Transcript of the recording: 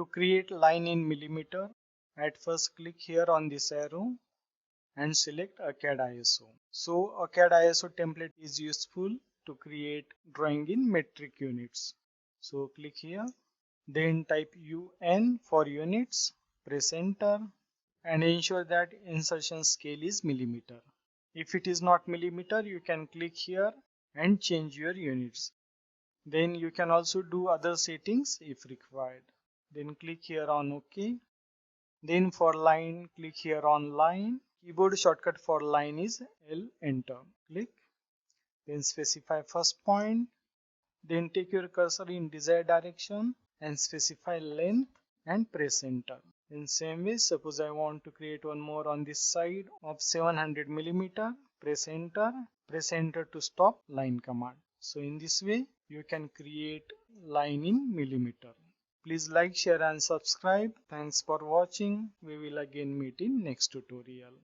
To create line in millimeter, at first click here on this arrow and select AutoCAD ISO. So AutoCAD ISO template is useful to create drawing in metric units. So click here, then type UN for units, press enter and ensure that insertion scale is millimeter. If it is not millimeter, you can click here and change your units. Then you can also do other settings if required. Then click here on OK. Then for line, click here on line. Keyboard shortcut for line is L, enter. Click. Then specify first point. Then take your cursor in desired direction and specify length and press enter. In same way, suppose I want to create one more on this side of 700 millimeter. Press enter to stop line command. So in this way, you can create line in millimeter. Please like, share and subscribe. Thanks for watching. We will again meet in next tutorial.